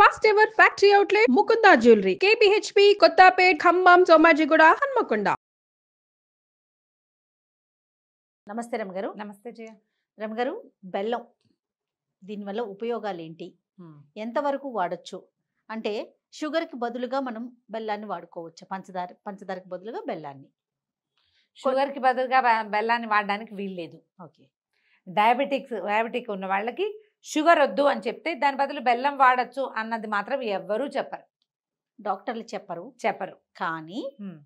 First ever factory outlet Mukunda jewellery కేపీహెచ్పి కొత్తపేట్ ఖమ్మం సోమాజిగూడ హన్మకొండ. నమస్తే రమగారు. నమస్తే జయ. రమగారు, బెల్లం దీనివల్ల ఉపయోగాలు ఏంటి, ఎంతవరకు వాడచ్చు? అంటే షుగర్కి బదులుగా మనం బెల్లాన్ని వాడుకోవచ్చు, పంచదారకి బదులుగా బెల్లాన్ని. షుగర్కి బదులుగా బెల్లాన్ని వాడడానికి వీల్లేదు. ఓకే. డయాబెటిక్ ఉన్న వాళ్ళకి షుగర్ వద్దు అని చెప్తే దాని బదులు బెల్లం వాడచ్చు అన్నది మాత్రం ఎవ్వరూ డాక్టర్లు చెప్పరు కానీ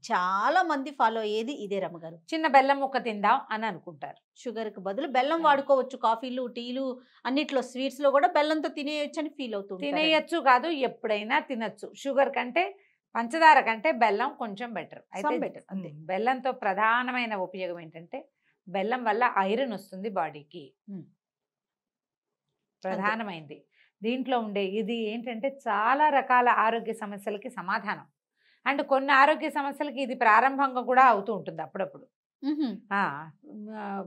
చాలా మంది ఫాలో అయ్యేది ఇదే రమగారు. చిన్న బెల్లం ముక్క తిందాం అని అనుకుంటారు. షుగర్కి బదులు బెల్లం వాడుకోవచ్చు, కాఫీలు టీలు అన్నిట్లో స్వీట్స్ లో కూడా బెల్లంతో తినేయచ్చు అని ఫీల్ అవుతుంది. తినేయచ్చు కాదు, ఎప్పుడైనా తినచ్చు. షుగర్ కంటే పంచదార కంటే బెల్లం కొంచెం బెటర్. అయితే బెల్లంతో ప్రధానమైన ఉపయోగం ఏంటంటే బెల్లం వల్ల ఐరన్ వస్తుంది బాడీకి, ప్రధానమైంది. దీంట్లో ఉండే ఇది ఏంటంటే చాలా రకాల ఆరోగ్య సమస్యలకి సమాధానం. అండ్ కొన్ని ఆరోగ్య సమస్యలకి ఇది ప్రారంభంగా కూడా అవుతూ ఉంటుంది అప్పుడప్పుడు.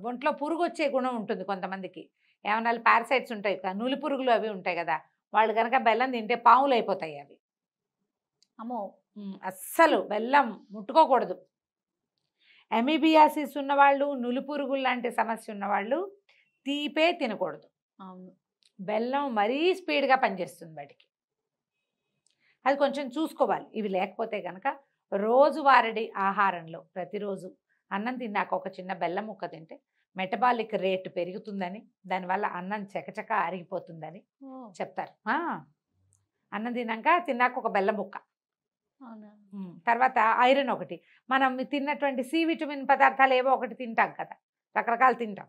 ఒంట్లో పురుగు వచ్చే గుణం ఉంటుంది కొంతమందికి. ఏమన్నా పారసైట్స్ ఉంటాయి, నులి పురుగులు అవి ఉంటాయి కదా, వాళ్ళు కనుక బెల్లం తింటే పాములు అయిపోతాయి అవి. అమ్మో, అస్సలు బెల్లం ముట్టుకోకూడదు. ఎమీబియాసిస్ ఉన్నవాళ్ళు, నులి పురుగులు లాంటి సమస్య ఉన్నవాళ్ళు తీపే తినకూడదు. అవును, బెల్లం మరీ స్పీడ్గా పనిచేస్తుంది వాటికి. అది కొంచెం చూసుకోవాలి. ఇవి లేకపోతే కనుక రోజువారీ ఆహారంలో ప్రతిరోజు అన్నం తిన్నాక ఒక చిన్న బెల్లం ముక్క తింటే మెటబాలిక్ రేట్ పెరుగుతుందని, దానివల్ల అన్నం చకచక అరిగిపోతుందని చెప్తారు. అన్నం తిన్నాక ఒక బెల్లం ముక్క. తర్వాత ఐరన్ ఒకటి, మనం తిన్నటువంటి సి విటమిన్ పదార్థాలు ఏవో ఒకటి తింటాం కదా, రకరకాలు తింటాం.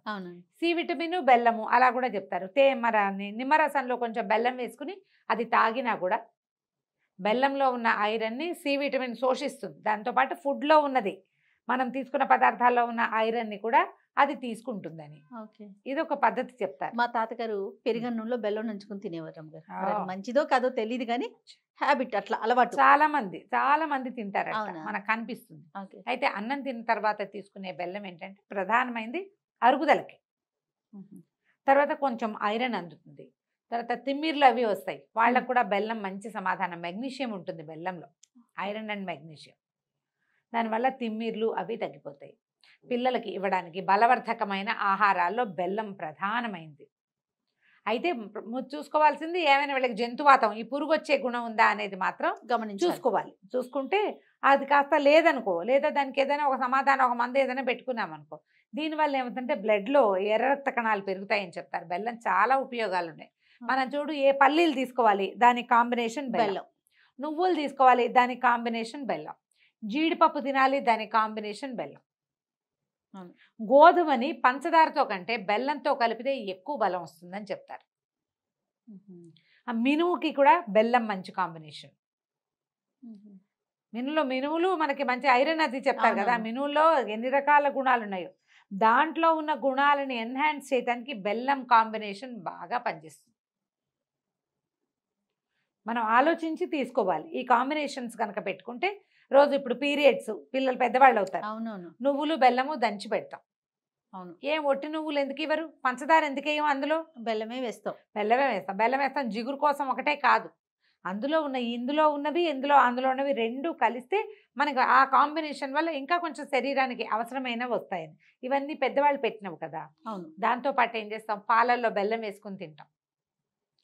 సి విటమిన్ బెల్లము అలా కూడా చెప్తారు. నిమ్మరసంలో కొంచెం బెల్లం వేసుకుని అది తాగినా కూడా బెల్లంలో ఉన్న ఐరన్ని సి విటమిన్ శోషిస్తుంది. దాంతోపాటు ఫుడ్లో ఉన్నది, మనం తీసుకున్న పదార్థాల్లో ఉన్న ఐరన్ని కూడా అది తీసుకుంటుందని. ఇది ఒక పద్ధతి చెప్తారు. మా తాతగారు పెరుగన్నంలో బెల్లం నంచుకుని తినేవారు. మంచిదో కాదో తెలియదు కానీ హ్యాబిట్, అట్లా అలవాటు. చాలా మంది తింటారు, మనకు కనిపిస్తుంది. అయితే అన్నం తిన్న తర్వాత తీసుకునే బెల్లం ఏంటంటే ప్రధానమైనది అరుగుదలకి, తర్వాత కొంచెం ఐరన్ అందుతుంది, తర్వాత తిమ్మిర్లు అవి వస్తాయి, వాళ్ళకు కూడా బెల్లం మంచి సమాధానం. మెగ్నీషియం ఉంటుంది బెల్లంలో, ఐరన్ అండ్ మెగ్నీషియం. దానివల్ల తిమ్మిర్లు అవి తగ్గిపోతాయి. పిల్లలకి ఇవ్వడానికి బలవర్ధకమైన ఆహారాల్లో బెల్లం ప్రధానమైంది. అయితే చూసుకోవాల్సింది ఏమైనా వీళ్ళకి జంతువాతం, ఈ పురుగు వచ్చే గుణం ఉందా అనేది మాత్రం చూసుకోవాలి. చూసుకుంటే అది కాస్త లేదనుకో, లేదా దానికి ఏదైనా ఒక సమాధానం, ఒక మందు ఏదైనా పెట్టుకున్నాం అనుకో, దీనివల్ల ఏమవుతుందంటే బ్లడ్లో ఎర్ర రక్త కణాలు పెరుగుతాయని చెప్తారు. బెల్లం చాలా ఉపయోగాలు ఉన్నాయి. మనం చూడు, ఏ పల్లీలు తీసుకోవాలి దానికి కాంబినేషన్ బెల్లం, నువ్వులు తీసుకోవాలి దానికి కాంబినేషన్ బెల్లం, జీడిపప్పు తినాలి దానికి కాంబినేషన్ బెల్లం. గోధుమని పంచదారతో కంటే బెల్లంతో కలిపితే ఎక్కువ బలం వస్తుందని చెప్తారు. ఆ మినువుకి కూడా బెల్లం మంచి కాంబినేషన్. మినువులు మనకి మంచి ఐరన్ అది చెప్తారు కదా. మినువుల్లో ఎన్ని రకాల గుణాలు ఉన్నాయో, దాంట్లో ఉన్న గుణాలను ఎన్హాన్స్ చేయడానికి బెల్లం కాంబినేషన్ బాగా పనిచేస్తుంది. మనం ఆలోచించి తీసుకోవాలి. ఈ కాంబినేషన్స్ కనుక పెట్టుకుంటే రోజు, ఇప్పుడు పీరియడ్స్, పిల్లలు పెద్దవాళ్ళు అవుతారు, నువ్వులు బెల్లము దంచి పెడతాం. ఏం ఒట్టి నువ్వులు ఎందుకు ఇవ్వరు, పంచదార ఎందుకు వేయం, అందులో బెల్లమే వేస్తాం. బెల్లం వేస్తాం జిగురు కోసం ఒకటే కాదు, ఇందులో ఉన్నవి అందులో ఉన్నవి రెండు కలిస్తే మనకు ఆ కాంబినేషన్ వల్ల ఇంకా కొంచెం శరీరానికి అవసరమైనవి వస్తాయని. ఇవన్నీ పెద్దవాళ్ళు పెట్టినవి కదా. దాంతోపాటు ఏం చేస్తాం, పాలల్లో బెల్లం వేసుకుని తింటాం,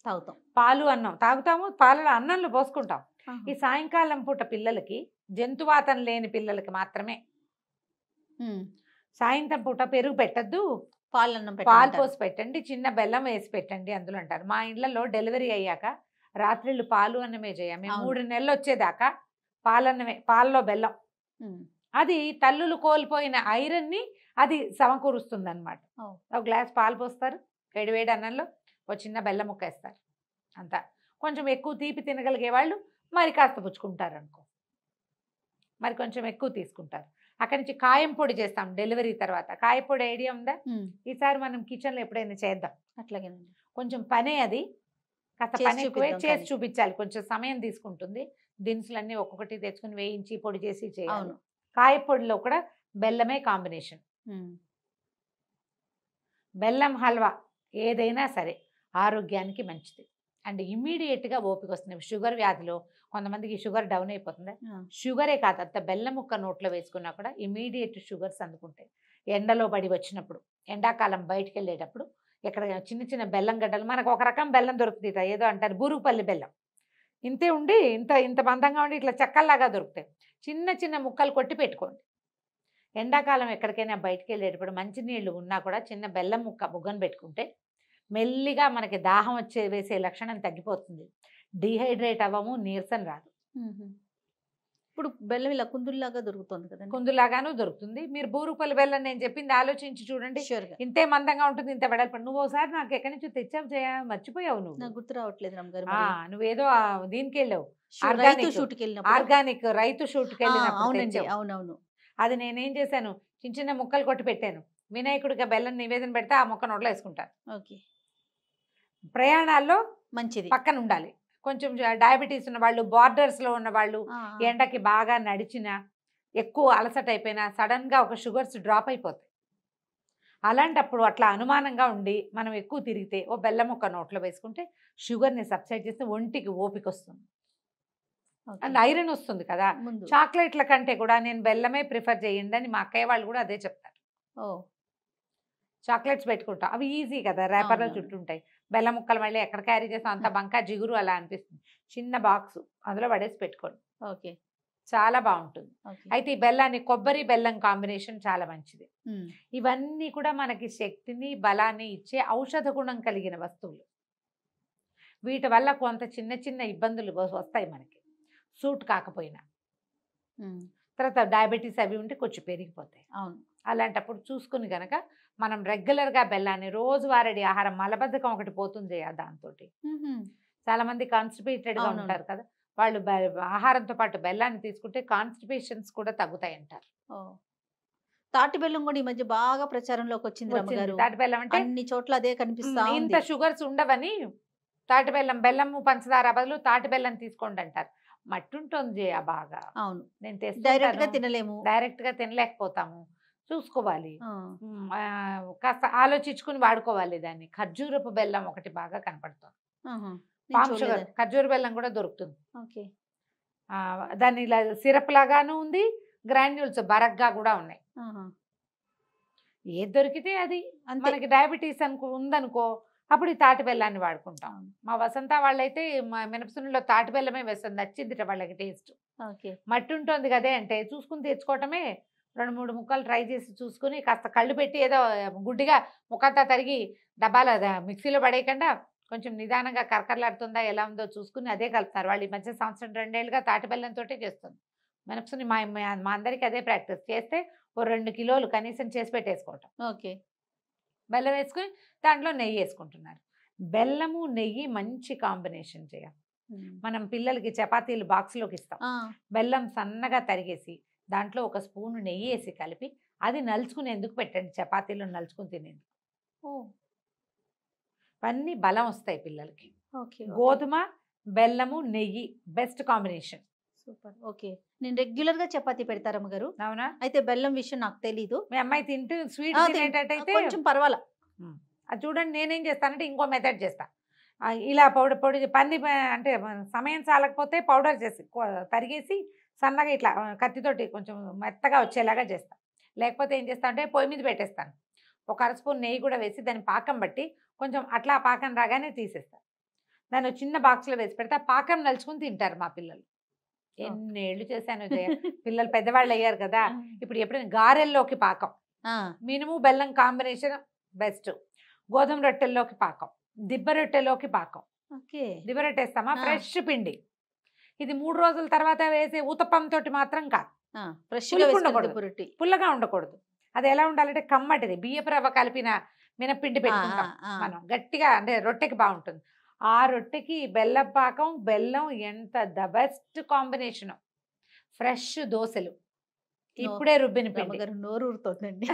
తాగుతాం. పాలు అన్నం తాగుతాము, పాలలో అన్నంలో పోసుకుంటాం. ఈ సాయంకాలం పూట పిల్లలకి, జంతువాతం లేని పిల్లలకి మాత్రమే సాయంత్రం పూట పెరుగు పెట్టద్దు, పాలు పోసి పెట్టండి, చిన్న బెల్లం వేసి పెట్టండి అందులో అంటారు. మా ఇళ్లలో డెలివరీ అయ్యాక రాత్రిళ్ళు పాలు అన్నమే చేయం. మేము 3 నెలలు వచ్చేదాకా పాలన్నమే, పాలలో బెల్లం. అది తల్లులు కోల్పోయిన ఐరన్ని అది సమకూరుస్తుంది అనమాట. ఒక గ్లాస్ పాలు పోస్తారు, వేడి అన్నంలో ఒక చిన్న బెల్లం ముక్క వేస్తారు, అంతా. కొంచెం ఎక్కువ తీపి తినగలిగే వాళ్ళు మరి కాస్త పుచ్చుకుంటారు అనుకో, మరి కొంచెం ఎక్కువ తీసుకుంటారు. అక్కడి నుంచి కాయం పొడి చేస్తాం డెలివరీ తర్వాత. కాయపొడి ఐడియా ఉందా? ఈసారి మనం కిచెన్లో ఎప్పుడైనా చేద్దాం. అట్లాగే కొంచెం పనే, అది కాస్త పని ఎక్కువే, చేసి చూపించాలి, కొంచెం సమయం తీసుకుంటుంది. దినుసులన్నీ ఒక్కొక్కటి తెచ్చుకుని వేయించి పొడి చేసి చేయాలి. కాయపొడిలో కూడా బెల్లమే కాంబినేషన్. బెల్లం హల్వా ఏదైనా సరే ఆరోగ్యానికి మంచిది. అండ్ ఇమ్మీడియట్గా ఓపిక వస్తుంది. షుగర్ వ్యాధిలో కొంతమందికి షుగర్ డౌన్ అయిపోతుంది. షుగరే కాదు, అంత బెల్లం ముక్క నోట్లో వేసుకున్నా కూడా ఇమీడియట్ షుగర్స్ అందుకుంటాయి. ఎండలో పడి వచ్చినప్పుడు, ఎండాకాలం బయటికి వెళ్ళేటప్పుడు ఇక్కడ చిన్న చిన్న బెల్లం గడ్డలు, మనకు ఒక రకం బెల్లం దొరుకుతుంది, ఏదో అంటారు బూరుగుపల్లి బెల్లం, ఇంతే ఉండి ఇంత ఇంత మందంగా ఉండి ఇట్లా చెక్కల్లాగా దొరుకుతాయి. చిన్న చిన్న ముక్కలు కొట్టి పెట్టుకోండి. ఎండాకాలం ఎక్కడికైనా బయటికి వెళ్ళేటప్పుడు మంచినీళ్ళు ఉన్నా కూడా చిన్న బెల్లం ముక్క బుగ్గను పెట్టుకుంటే మెల్లిగా మనకి దాహం వేసే లక్షణం తగ్గిపోతుంది. డీహైడ్రేట్ అవ్వము, నీరసం రాదు. ఇప్పుడు బెల్లం ఇలా కుందుల్లాగా దొరుకుతుంది కదా, కుందులాగాను దొరుకుతుంది. మీరు బూరుగుపల్లి బెల్లం నేను చెప్పింది ఆలోచించి చూడండి. ఇంతే మందంగా ఉంటుంది, ఇంత వెడల్పడి. నువ్వు ఒకసారి నాకు ఎక్కడి నుంచి తెచ్చావు మర్చిపోయావు, నువ్వు నాకు గుర్తు రావట్లేదు రమ్మగారు. నువ్వేదో దీనికి వెళ్ళావు, ఆర్గానిక్ రైతు షూట్కి వెళ్ళినప్పుడు. అవునవును. అది నేనేం చేశాను, చిన్న చిన్న ముక్కలు కొట్టి పెట్టాను. వినాయకుడిగా బెల్లం నివేదన పెడితే ఆ ముక్క నోట్లో వేసుకుంటాను. ఓకే. ప్రయాణాల్లో మంచిది, పక్కన ఉండాలి. కొంచెం డయాబెటీస్ ఉన్న వాళ్ళు, బార్డర్స్లో ఉన్న వాళ్ళు, ఎండకి బాగా నడిచినా, ఎక్కువ అలసట అయిపోయినా సడన్గా ఒక షుగర్స్ డ్రాప్ అయిపోతాయి. అలాంటప్పుడు అట్లా అనుమానంగా ఉండి మనం ఎక్కువ తిరిగితే ఓ బెల్లం ముక్క నోట్లో వేసుకుంటే షుగర్ని సబ్సైడ్ చేస్తే ఒంటికి ఓపిక వస్తుంది అండ్ ఐరన్ వస్తుంది కదా. చాక్లెట్ల కంటే కూడా నేను బెల్లమే ప్రిఫర్ చేయండి అని మా అక్కయ్య వాళ్ళు కూడా అదే చెప్తారు. చాక్లెట్స్ పెట్టుకుంటాం, అవి ఈజీ కదా, రేపర్లో చుట్టుంటాయి. బెల్లం ముక్కలు మళ్ళీ ఎక్కడ క్యారీ చేస్తాం, అంత బంకా జిగురు అలా అనిపిస్తుంది. చిన్న బాక్స్ అందులో పడేసి పెట్టుకోండి. ఓకే, చాలా బాగుంటుంది. అయితే ఈ బెల్లాన్ని కొబ్బరి బెల్లం కాంబినేషన్ చాలా మంచిది. ఇవన్నీ కూడా మనకి శక్తిని బలాన్ని ఇచ్చే ఔషధ గుణం కలిగిన వస్తువులు. వీటి వల్ల కొంత చిన్న చిన్న ఇబ్బందులు వస్తాయి మనకి, సూట్ కాకపోయినా. తర్వాత డయాబెటీస్ అవి ఉంటే కొంచెం పెరిగిపోతాయి. అవును. అలాంటప్పుడు చూసుకుని కనుక మనం రెగ్యులర్గా బెల్లాన్ని రోజువారీ ఆహారం, మలబద్ధకం ఒకటి పోతుంది దాంతో. చాలా మంది కాన్స్టిపేటెడ్గా ఉంటారు కదా, వాళ్ళు ఆహారంతో పాటు బెల్లాన్ని తీసుకుంటే కాన్స్టిపేషన్స్ కూడా తగ్గుతాయి అంటారు. తాటి బెల్లం కూడా ఈ మధ్య బాగా ప్రచారంలోకి వచ్చింది. తాటి బెల్లం అంటే అన్ని చోట్ల అదే కనిపిస్తుంది. ఇంత షుగర్స్ ఉండవని తాటి బెల్లం, బెల్లము పంచదార బదులు తాటి బెల్లం తీసుకోండి అంటారు. మట్టి ఉంటుంది బాగా. అవును, నేను డైరెక్ట్ గా తినలేము, డైరెక్ట్ గా తినలేకపోతాము. చూసుకోవాలి, కాస్త ఆలోచించుకుని వాడుకోవాలి దాన్ని. ఖర్జూరపు బెల్లం ఒకటి బాగా కనపడుతుంది. పామ్ షుగర్, ఖర్జూర బెల్లం కూడా దొరుకుతుంది. దాన్ని ఇలా సిరప్ లాగాను ఉంది, గ్రాన్యూల్స్ బరగ్గా కూడా ఉన్నాయి. ఏది దొరికితే అది. మనకి డయాబెటీస్ ఉందనుకో, అప్పుడు ఈ తాటి బెల్లాన్ని వాడుకుంటాం. మా వసంత వాళ్ళైతే మా మినపసునిలో తాటి బెల్లమే వేస్తుంది, నచ్చిందిట వాళ్ళకి టేస్ట్. మట్టి ఉంటుంది కదే అంటే చూసుకుని తెచ్చుకోవటమే. 2-3 ముక్కలు ట్రై చేసి చూసుకుని కాస్త కళ్ళు పెట్టి ఏదో గుడ్డిగా ముఖంతా తరిగి డబ్బాలో మిక్సీలో పడేయకుండా కొంచెం నిదానంగా కరకరలాడుతుందా ఎలా ఉందో చూసుకుని అదే కలుపుతారు వాళ్ళు. ఈ మధ్య 1-2 ఏళ్ళుగా తాటి బెల్లంతో చేస్తుంది మినపసుని. మా అందరికి అదే ప్రాక్టీస్. చేస్తే ఓ 2 కిలోలు కనీసం చేసి పెట్టేసుకోవటం. ఓకే. బెల్లం వేసుకుని దాంట్లో నెయ్యి వేసుకుంటున్నారు. బెల్లము నెయ్యి మంచి కాంబినేషన్ చేయాలి. మనం పిల్లలకి చపాతీలు బాక్స్లోకి ఇస్తాం. బెల్లం సన్నగా తరిగేసి దాంట్లో 1 స్పూను నెయ్యి వేసి కలిపి అది నలుచుకుని ఎందుకు పెట్టండి, చపాతీలో నలుచుకుని తినేందుకు. ఇవన్నీ బలం వస్తాయి పిల్లలకి. గోధుమ, బెల్లము, నెయ్యి బెస్ట్ కాంబినేషన్. సూపర్. ఓకే, నేను రెగ్యులర్ గా చపాతీ పెడతారమ్మ గారు. అవునా? అయితే బెల్లం విషయం నాకు తెలీదు. మీ అమ్మాయి తింటూ స్వీట్ తినేటట్టయితే కొంచెం పర్వాలా. అది చూడండి, నేనేం చేస్తానంటే ఇంకో మెథడ్ చేస్తా. ఇలా పొడి పంది అంటే సమయం చాలకపోతే పౌడర్ చేసి తరిగేసి సన్నగా ఇట్లా కత్తితోటి కొంచెం మెత్తగా వచ్చేలాగా చేస్తా. లేకపోతే ఏం చేస్తా అంటే పొయ్యి మీద పెట్టేస్తాను. 1 అర స్పూన్ నెయ్యి కూడా వేసి దాన్ని పాకం బట్టి కొంచెం అట్లా పాకం రాగానే తీసేస్తా. దాన్ని చిన్న బాక్స్లో వేసి పెడతా. పాకం నలుచుకుని తింటారు మా పిల్లలు. ఎన్నేళ్ళు చేశాను జయ. పిల్లలు పెద్దవాళ్ళు అయ్యారు కదా. ఇప్పుడు ఎప్పుడైనా గారెల్లోకి పాకం, మినుము బెల్లం కాంబినేషన్ బెస్ట్. గోధుమ రొట్టెల్లోకి పాకం, దిబ్బ రొట్టెలోకి పాకం. దిబ్బ రొట్టె వేస్తామా, ఫ్రెష్ పిండి. ఇది 3 రోజుల తర్వాత వేసే ఊతప్పం తోటి మాత్రం కాదు, పుల్లగా ఉండకూడదు. అది ఎలా ఉండాలంటే కమ్మటిది, బియ్యపు రవ్వ కలిపిన మినపిండి పెట్టుకుంటాం మనం గట్టిగా, అంటే రొట్టెకి బాగుంటుంది. ఆ రొట్టెకి బెల్లం పాకం, బెల్లం ఎంత ద బెస్ట్ కాంబినేషన్. ఫ్రెష్ దోశలు ఇప్పుడే రుబ్బిన పిండి, నోరూరుతోందండి.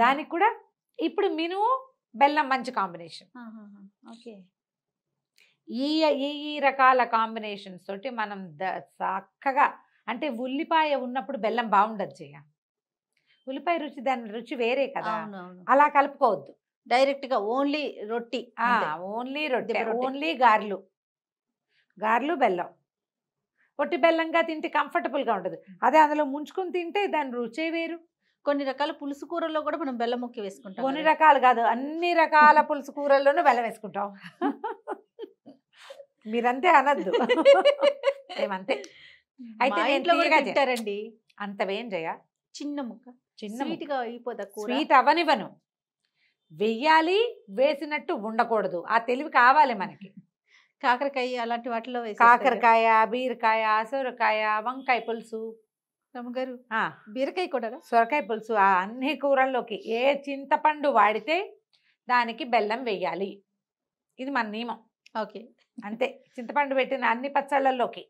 దానికి కూడా ఇప్పుడు మినుము బెల్లం మంచి కాంబినేషన్. ఓకే, ఈ రకాల కాంబినేషన్స్ తోటి మనం చక్కగా, అంటే ఉల్లిపాయ ఉన్నప్పుడు బెల్లం బాగుండదు చేయ. ఉల్లిపాయ రుచి, దాని రుచి వేరే కదా, అలా కలుపుకోవద్దు. డైరెక్ట్ గా ఓన్లీ రొట్టి అంతే. ఓన్లీ రొట్టె, దిబ్బ రొట్టె. ఓన్లీ గారెలు బెల్లం. పొట్టి బెల్లంగా తింటే comfortable గా ఉంటుంది. అదే అందులో ముంచుకొని తింటే దాని రుచే వేరు. కొన్ని రకాల పులుసు కూరల్లో కూడా మనం బెల్లం ముక్క వేసుకుంటాం కొన్ని కదా. రకాలు కాదు, అన్ని రకాల పులుసు కూరల్లోనూ బెల్లం వేసుకుంటాం. మీరంతే అనద్దు. మేమంతే. అయితే మా నేను ఇంట్లో కూడా తీయగా చేస్తా. తింటారండి. అంతవేం చేయ, చిన్న ముక్క చిన్న స్వీట్ గా అయిపోదా కూర. స్వీట్ అవనివ్వను. వెయ్యాలి, వేసినట్టు ఉండకూడదు. ఆ తెలివి కావాలి మనకి. కాకరకాయ అలాంటి వాటిలో వేసేస్తారు. కాకరకాయ, బీరకాయ, సొరకాయ, వంకాయ పులుసు, రమ్మగారు ఆ బీరకాయ కూడా సొరకాయ పులుసు, ఆ అన్ని కూరల్లోకి ఏ చింతపండు వాడితే దానికి బెల్లం వెయ్యాలి. ఇది మన నియమం. ఓకే. అంతే. చింతపండు పెట్టిన అన్ని పచ్చళ్ళల్లోకి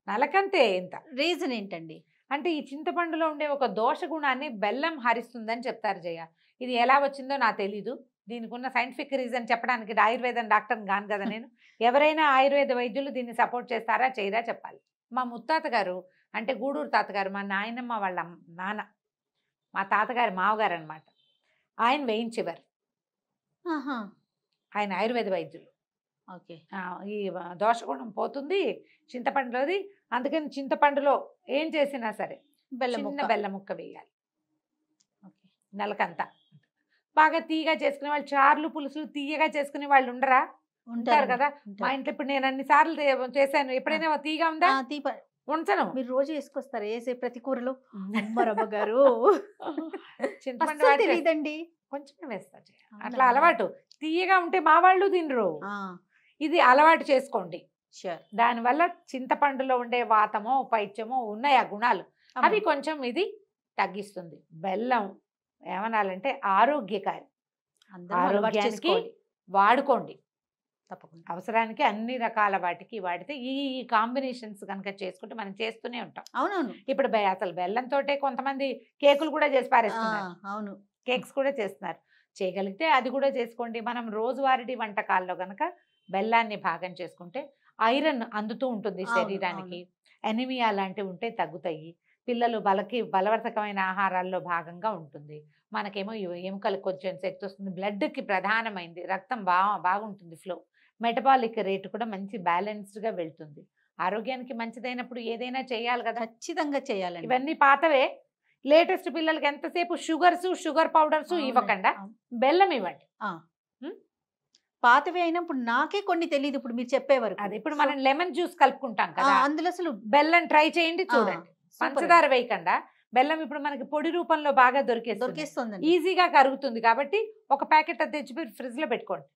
నలకంతే. ఇంత రీజన్ ఏంటండి? అంటే ఈ చింతపండులో ఉండే ఒక దోష గుణాన్ని బెల్లం హరిస్తుందని చెప్తారు జయ. ఇది ఎలా వచ్చిందో నాకు తెలీదు. దీనికి ఉన్న సైంటిఫిక్ రీజన్ చెప్పడానికి ఆయుర్వేదం డాక్టర్ని కాను కదా నేను. ఎవరైనా ఆయుర్వేద వైద్యులు దీన్ని సపోర్ట్ చేస్తారా చేయరా చెప్పాలి. మా ముత్తాత గారు అంటే గూడూరు తాతగారు, మా నాయనమ్మ వాళ్ళ నాన్న, మా తాతగారి మావగారు అనమాట. ఆయన వేయించేవారు. ఆయన ఆయుర్వేద వైద్యులు. ఓకే. ఈ దోషగుణం పోతుంది చింతపండులోది. అందుకని చింతపండులో ఏం చేసినా సరే చిన్న బెల్లం ముక్క వేయాలి. నెలకంతా బాగా తీయగా చేసుకునే వాళ్ళు, చార్లు పులుసులు తీయగా చేసుకునే వాళ్ళు ఉండరా? ఉంటారు కదా. మా ఇంట్లో ఇప్పుడు నేను అన్ని సార్లు చేశాను. ఎప్పుడైనా తీయగా ఉందా? ఉంచను. మీరు రోజు వేసుకొస్తారు వేసే ప్రతి కూరలో. గారు చింతపండు తెలియదండి, కొంచెమే వేస్తా. అట్లా అలవాటు. తీయగా ఉంటే మా వాళ్ళు తినరు. ఇది అలవాటు చేసుకోండి. దానివల్ల చింతపండులో ఉండే వాతమో పైత్యమో ఉన్నాయి ఆ గుణాలు, అవి కొంచెం ఇది తగ్గిస్తుంది. బెల్లం ఏమనాలంటే ఆరోగ్యకారి. ఆరోగ్యానికి వాడుకోండి తప్పకుండా. అవసరానికి అన్ని రకాల వాటికి వాడితే ఈ కాంబినేషన్స్ కనుక చేసుకుంటే మనం చేస్తూనే ఉంటాం. అవునవును. ఇప్పుడు అసలు బెల్లంతో కొంతమంది కేకులు కూడా చేసి పారేస్తున్నారు. అవును, కేక్స్ కూడా చేస్తున్నారు. చేయగలిగితే అది కూడా చేసుకోండి. మనం రోజువారీ వంటకాల్లో కనుక బెల్లాన్ని భాగం చేసుకుంటే ఐరన్ అందుతూ ఉంటుంది శరీరానికి. ఎనిమియా లాంటివి ఉంటే తగ్గుతాయి. పిల్లలు బలవర్ధకమైన ఆహారాల్లో భాగంగా ఉంటుంది. మనకేమో ఎముకలకు కొంచెం శక్తి వస్తుంది. బ్లడ్కి ప్రధానమైంది, రక్తం బాగుంటుంది ఫ్లో. మెటబాలిక్ రేటు కూడా మంచి బ్యాలెన్స్డ్గా వెళ్తుంది. ఆరోగ్యానికి మంచిదైనప్పుడు ఏదైనా చేయాలి కదా. ఖచ్చితంగా చేయాలి. ఇవన్నీ పాతవే. లేటెస్ట్ పిల్లలకి ఎంతసేపు షుగర్ పౌడర్స్ ఇవ్వకుండా బెల్లం ఇవ్వండి. పాతవి అయినప్పుడు నాకే కొన్ని తెలియదు, ఇప్పుడు మీరు చెప్పేవారు. అది ఇప్పుడు మనం లెమన్ జ్యూస్ కలుపుకుంటాం కదా, అందులో అసలు బెల్లం ట్రై చేయండి చూడండి. పంచదార వేయకుండా బెల్లం ఇప్పుడు మనకి పొడి రూపంలో బాగా దొరికేస్తుంది, ఈజీగా కరుగుతుంది. కాబట్టి ఒక ప్యాకెట్ అది తెచ్చి ఫ్రిడ్జ్ లో పెట్టుకోండి.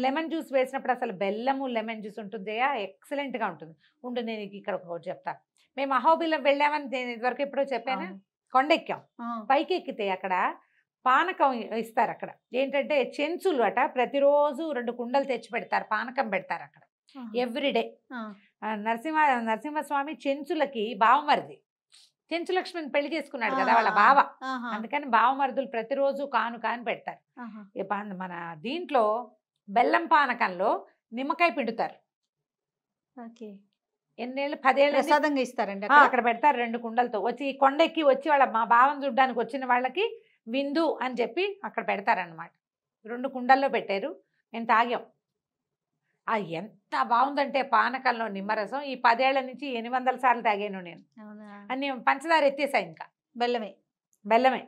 లెమన్ జ్యూస్ వేసినప్పుడు అసలు బెల్లము లెమన్ జ్యూస్ ఉంటుంది, ఎక్సలెంట్గా ఉంటుంది. నేను ఇక్కడ ఒకటి చెప్తాను. మేము అహోబిలం వెళ్ళామని నేను ఇదివరకు ఎప్పుడో చెప్పాను. కొండెక్కాం. పైకి ఎక్కితే అక్కడ పానకం ఇస్తారు. అక్కడ ఏంటంటే చెంచులు అట ప్రతిరోజు 2 కుండలు తెచ్చి పెడతారు, పానకం పెడతారు అక్కడ ఎవ్రీడే. నరసింహస్వామి చెంచులకి బావమరిది, చెంచు లక్ష్మిని పెళ్లి చేసుకున్నాడు కదా వాళ్ళ బావ. అందుకని బావమరుదులు ప్రతిరోజు కాను పెడతారు. మన దీంట్లో బెల్లం పానకంలో నిమ్మకాయ పిండుతారు. ఎన్నేళ్ళు 10 ఏళ్ళు ప్రసాదంగా ఇస్తారండి అక్కడ పెడతారు 2 కుండలతో. వచ్చి కొండెక్కి వచ్చి వాళ్ళ మా బావని చూడ్డానికి వచ్చిన వాళ్ళకి విందు అని చెప్పి అక్కడ పెడతారనమాట. 2 కుండల్లో పెట్టారు. మేము తాగాం. ఎంత బాగుందంటే పానకంలో నిమ్మరసం. ఈ 10 ఏళ్ల నుంచి 800 సార్లు తాగాను నేను. అన్ని పంచదార ఎత్తేసా, ఇంకా బెల్లమే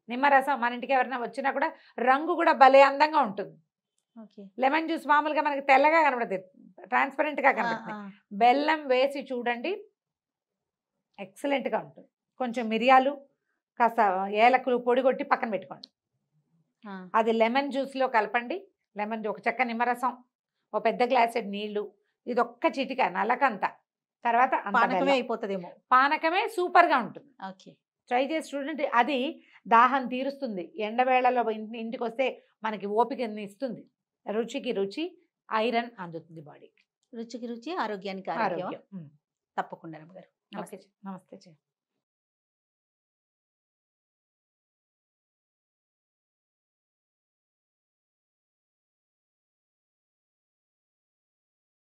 నిమ్మరసం. మన ఇంటికి ఎవరైనా వచ్చినా కూడా రంగు కూడా భలే అందంగా ఉంటుంది. లెమన్ జ్యూస్ మామూలుగా మనకి తెల్లగా కనబడుతుంది, ట్రాన్స్పరెంట్గా కనబడుతుంది. బెల్లం వేసి చూడండి, ఎక్సలెంట్గా ఉంటుంది. కొంచెం మిరియాలు, కాస్త ఏలకులు పొడి కొట్టి పక్కన పెట్టుకోండి. అది లెమన్ జ్యూస్లో కలపండి. లెమన్ ఒక చెక్క నిమ్మరసం, ఓ పెద్ద గ్లాసెడ్ నీళ్లు, ఇది ఒక్క చిటిక నలకంత. తర్వాత పానకమే అయిపోతుందేమో. పానకమే సూపర్గా ఉంటుంది. ఓకే, ట్రై చేసి చూడండి. అది దాహం తీరుస్తుంది. ఎండవేళలో ఇంటికి వస్తే మనకి ఓపికని ఇస్తుంది. రుచికి రుచి, ఐరన్ అందుతుంది బాడీకి. రుచికి రుచి, ఆరోగ్యానికి ఆరోగ్యం. తప్పకుండా. నమస్తే.